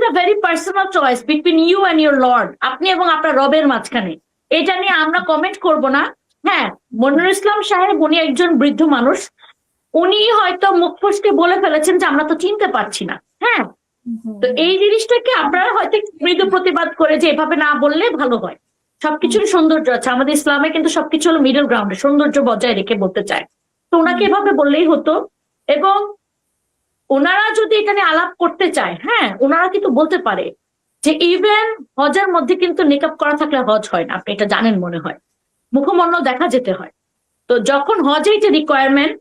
A very personal choice between you and your lord, আপনি এবং আপনার রবের মাঝখানে। এটা নিয়ে আমরা কমেন্ট করব না। হ্যাঁ, মনিরুল ইসলাম সাহেব উনি একজন বৃদ্ধ মানুষ, উনি হয়তো মুখ ফসকে বলে ফেলেছেন যে আমরা তো চিনতে পারছি না। হ্যাঁ, তো এই জিনিসটাকে আপনারা হয়তো একটু মৃদু প্রতিবাদ করে যে এভাবে না বললে ভালো হয়। সবকিছুর সৌন্দর্য আছে, আমাদের ইসলামে কিন্তু সবকিছু হলো মিডল গ্রাউন্ডে, সৌন্দর্য বজায় রেখে বলতে চায়। তো ওনাকে এভাবে বললেই হতো। এবং ওনারা যদি এখানে আলাপ করতে চায়, হ্যাঁ, ওনারা কিন্তু বলতে পারে যে ইভেন হজের মধ্যে কিন্তু নিকাব করা থাকলে হজ হয় না, আপনি এটা জানেন মনে হয়, মুখমণ্ডল দেখা যেতে হয়। তো যখন হজে এটা রিকোয়ারমেন্ট,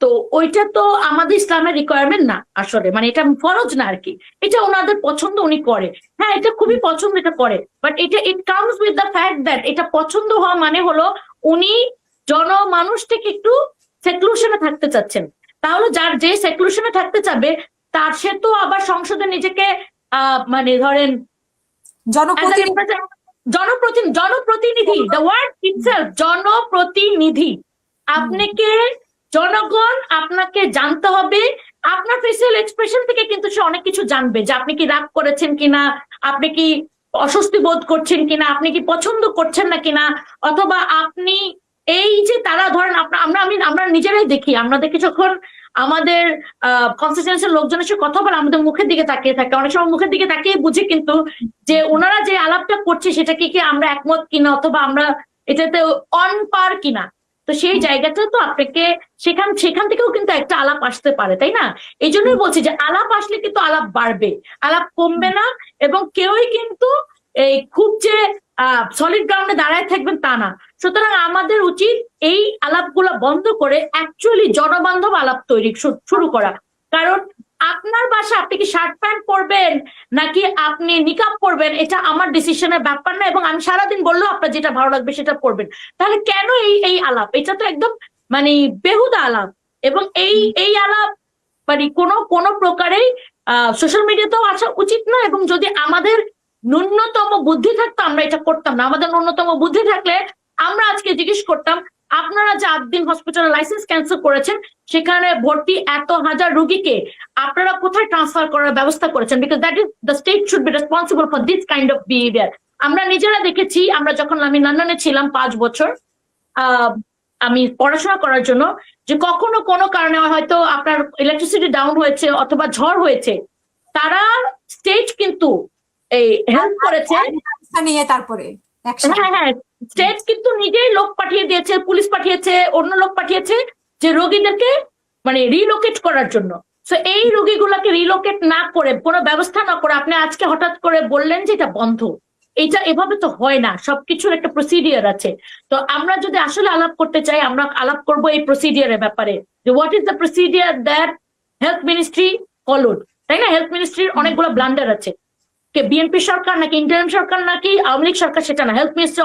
তো ওইটা তো আমাদের ইসলামের রিকোয়ারমেন্ট না আসলে, মানে এটা ফরজ না আর কি। এটা ওনাদের পছন্দ, উনি করে। হ্যাঁ, এটা খুবই পছন্দ, এটা করে, বাট এটা it comes with the fact that এটা পছন্দ হওয়া মানে হলো উনি জনমানুষ থেকে একটু সেক্লুশনে থাকতে চাচ্ছেন। তাহলে যার যে সেক্লুশনে থাকতে চাবে তার সে তো আবার সংসদে নিজেকে মানে ধরেন জনপ্রতিনিধি, দ্য ওয়ার্ড ইটসেলফ জনপ্রতিনিধি। আপনাকে জনগণ আপনাকে জানতে হবে, আপনার ফেসিয়াল এক্সপ্রেশন থেকে কিন্তু সে অনেক কিছু জানবে, যে আপনি কি রাগ করেছেন কিনা, আপনি কি অস্বস্তি বোধ করছেন কিনা, আপনি কি পছন্দ করছেন না কিনা, অথবা আপনি এই যে তারা ধরেন আমরা নিজেরাই দেখি, আমরা দেখি যখন আমাদের কনস্টিটিউয়েন্সির লোকজনের সাথে কথা বলে আমাদের মুখের দিকে তাকিয়ে থাকে, অনেক সময় মুখের দিকে তাকিয়ে বুঝি কিন্তু যে ওনারা যে আলাপটা করছে সেটা কি আমরা একমত কিনা, অথবা আমরা এটাতে অন পার কিনা। তো সেই জায়গাটা তো আপনাকে সেখান থেকেও কিন্তু একটা আলাপ আসতে পারে, তাই না? এই জন্যই বলছি যে আলাপ আসলে কিন্তু আলাপ বাড়বে, আলাপ কমবে না। এবং কেউই কিন্তু এই খুব যে সলিড গ্রাউন্ডে দাঁড়ায় থাকবেন তা না। সুতরাং আমাদের উচিত এই আলাপগুলো বন্ধ করে অ্যাকচুয়ালি জনবান্ধব আলাপ তৈরি শুরু করা। কারণ আপনার বাসা আপনি কি শার্ট প্যান্ট পরবেন নাকি আপনি নিকাব পরবেন, এটা আমার ডিসিশনের ব্যাপার না, এবং আমি সারাদিন বললেও আপনার যেটা ভালো লাগবে সেটা পরবেন। তাহলে কেন এই আলাপ? এটা তো একদম মানে বেহুদা আলাপ। এবং এই আলাপ মানে কোনো প্রকারেই সোশ্যাল মিডিয়াতেও আসা উচিত না। এবং যদি আমাদের ন্যূনতম বুদ্ধি থাকতো আমরা এটা করতাম না। আমাদের ন্যূনতম বুদ্ধি থাকলে আমরা আজকে জিজ্ঞেস করতাম, আপনারা যে 8 দিন হসপিটালের লাইসেন্স ক্যান্সেল করেছেন, সেখানে ভর্তি এত হাজার রোগীকে আপনারা কোথায় ট্রান্সফার করার ব্যবস্থা করেছেন? Because that is the state should be responsible for this kind of behaviour. আমরা নিজেরা দেখেছি, আমরা যখন আমি লন্ডনে ছিলাম 5 বছর আমি পড়াশোনা করার জন্য, যে কখনো কোনো কারণে হয়তো আপনার ইলেকট্রিসিটি ডাউন হয়েছে অথবা ঝড় হয়েছে, তারা স্টেট কিন্তু এই হেল্প করেছে নিয়ে তারপরে হ্যাঁ, স্টেট কিন্তু নিজেই লোক পাঠিয়ে দিয়েছে, পুলিশ পাঠিয়েছে, অন্য লোক পাঠিয়েছে যে রোগীদেরকে মানে রিলোকেট করার জন্য। তো এই রোগীগুলোকে রিলোকেট না করে, কোনো ব্যবস্থা না করে আপনি আজকে হঠাৎ করে বললেন যে এটা বন্ধ, এটা এভাবে তো হয় না, সবকিছুর একটা প্রসিডিয়ার আছে। তো আমরা যদি আসলে আলাপ করতে চাই, আমরা আলাপ করব এই প্রসিডিয়ারের ব্যাপারে, যে what is the procedure that health ministry followed, তাই না? হেলথ মিনিস্ট্রির অনেকগুলো ব্লান্ডার আছে, বিএনপি সরকার নাকি ইন্টারিম সরকার নাকি আওয়ামী লীগ সরকার সেটা না, হেলথ মিনিস্ট্রি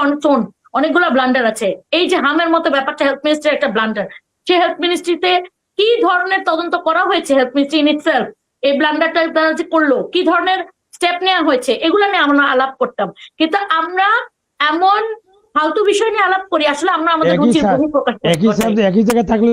অনেকগুলো ব্লান্ডার আছে। এই যে হামের মতো ব্যাপারটা হেলথ মিনিস্ট্রির একটা ব্লান্ডার। সেই হেলথ মিনিস্ট্রিতে কি ধরনের তদন্ত করা হয়েছে, হেলথ মিনিস্ট্রি ইন ইটসেলফ এই ব্লান্ডারটা তারা যে করলো, কি ধরনের স্টেপ নেওয়া হয়েছে, এগুলো নিয়ে আমরা আলাপ করতাম। কিন্তু আমরা এমন ফালতু বিষয় নিয়ে আলাপ করি, আসলে আমরা আমাদের রুচির বহিঃপ্রকাশ একই জায়গায় থাকলে